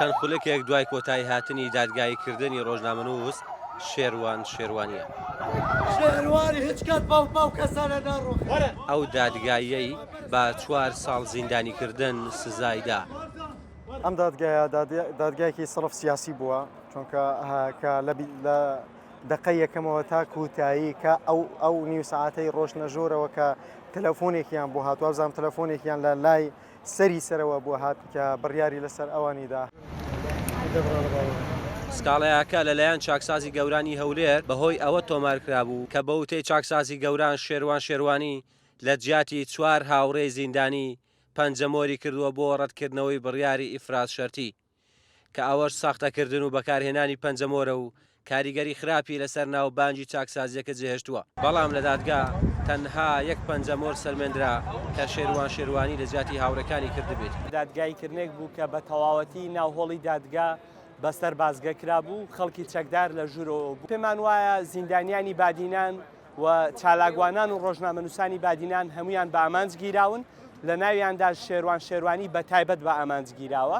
چەند خولەکێک دوای کۆتایی هاتنی دادگاییکردنی ڕۆژنامەنووس شێروان شێروانیە. شێروانی هیچ کات باو کەسانە ناڕۆ. ئەو دادگاییەی بە 4 ساڵ زیندانیکردن سزایدا. ئەم دادگایەکی سەڵف سیاسی بووە چونکە لە دقەی یەکەمەوە تا کوتایی کە ئەو نیو سعاتەی ڕۆژنەژۆرەوە کە تەلەفۆنێکیان بۆ هات وابزانام تەلەفۆنێکیان لە لای سەرەوە بۆ هات کە بڕیاری لەسەر ئەوانیدا. سکاڵایەکە لەلایەن چاکسازی گەورانی هەولێر بەهۆی ئەوە تۆمارکرا بوو کە بە وتەی چاکسازی گەوران شێروان شێروانی لە جیاتی 4 هاوڕێی زیندانی پەنجەمۆری کردووە بۆ ڕەتکردنەوەی بڕیاری ئیفراز شەرتی کە ئەوەش ساختەکردن و بەکارهێنانی پەنجەمۆرە و کاریگەری خراپی لەسەر ناوبانجی چاکسازیەکە جێهێشتووە. بەڵام لە دادگا تەنها یەک پەنجەمۆر سەلمێنرا کە شێروان شێروانی لە جیاتی هاوڕەکانی کردبێت. دادگاییکردنێک بوو کە بە تەواوەتی ناوهۆڵی دادگا بەسەر بازگەکرا بوو، خەڵکی چەکدار لە ژوورەوە بوو. پێمان وایە زیندانیانی بادینان و چالاگوانان و ڕۆژنامەنووسانی بادینان هەمویان بە ئامانج گیراون، لە ناویاندا شێروان شێروانی بە تایبەت بە ئامانج گیراوە.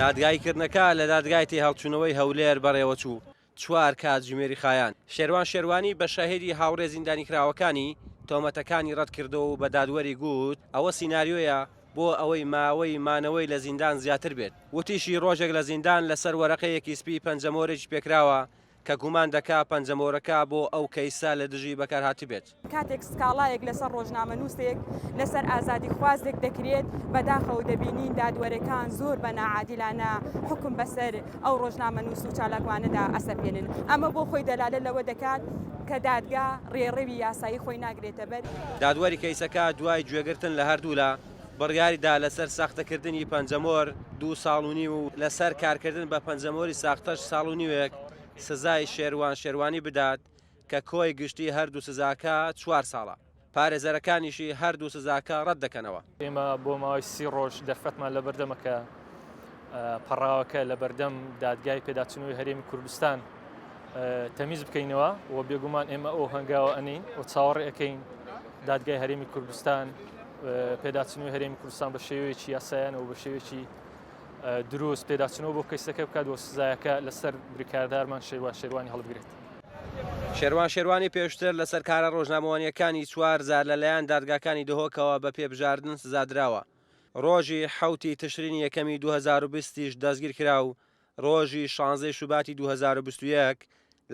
دادگاییکردنەکە لە دادگای تێهەڵچوونەوەی هەولێر بەڕێوەچوو 4 کاتژمێری خایان. شێروان شێروانی بە شاهێدی هاوڕێ زیندانیکراوەکانی تۆمەتەکانی ڕەت کردەوە و بە دادوەری گوت ئەوە سیناریۆیە بۆ ئەوەی ماوەی مانەوەی لە زیندان زیاتر بێت. وتیشی ڕۆژێک لە زیندان لەسەر وەرەقەیەکی سپی پەنجەمۆرێکی پێکراوە کە گومان دەکا پەنجەمۆرەکە بۆ ئەو کەیسا لە دژی بەکارهاتی بێت. کاتێک سکاڵایەک لەسەر ڕۆژنامەنووسێک لەسەر ئازادی خوازێک دەکرێت بەداخەوە دەبینین دادوەرەکان زۆر بە ناعادیلانە حکم بەسەر ئەو ڕۆژنامەنووس و چالاکوانەدا ئەسەپێنن. ئەمە بۆ خۆی دەلالە لەوە دەکات کە دادگا ڕێڕەوی یاسایی خۆی ناگرێتە بەر. دادوەری کەیسەکە دوای گوێگرتن لە هەردوولا بڕیاریدا لەسەر ساختەکردنی پەنجەمۆر 2 ساڵ و نیو و لەسەر کارکردن بە پەنجەمۆری ساختەش ساڵ و نیوێک سزای شێروان شێروانی بدات کە کۆی گشتی هەردوو سزاکە 4 ساڵە. پارێزەرەکانیشی هەردوو سزاکە ڕەت دەکەنەوە. ئێمە بۆ ماوەی 30 ڕۆژ دەرفەتمان لە بەردەمەکە پەڕاوەکە لە بەردەم دادگای پێداچوونەوەی هەرێمی کوردستان تەمیز بکەینەوە و بێگومان ئێمە ئەو هەنگاوە ئەنین و چاوەڕێ ئەەکەین دادگای هەرێمی کوردستان پێداچنەوەی هەرێمی کوردستان بە شێوەیەکی یاساییانەوە بە شێوەیەکی دروست پێداچنەوە بۆ کەیسەکە بکات و سزایەکە لەسەر بریکاردارمان شێروان شێروانی هەڵبگرێت. شێروان شێروانی پێشتر لەسەر کارە ڕۆژنامەوانیەکانی 4 زار لەلایەن دادگاکانی دهۆکەوە بە پێبژاردن سزادراوە. ڕۆژی 7 تشرینی یەکەمی 2020 دەستگیر کرا و ڕۆژی 16 شوباتی 2021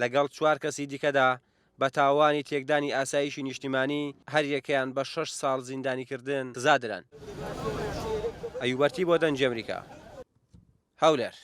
لەگەڵ 4 کەسی دیکەدا بە تاوانی تێکدانی ئاسایشی نیشتیمانی هەریەکەیان بە 6 ساڵ زیندانیکردن سزادران. ئەیوبەرتی بۆ دەنجی ئەمریکا هەولێر.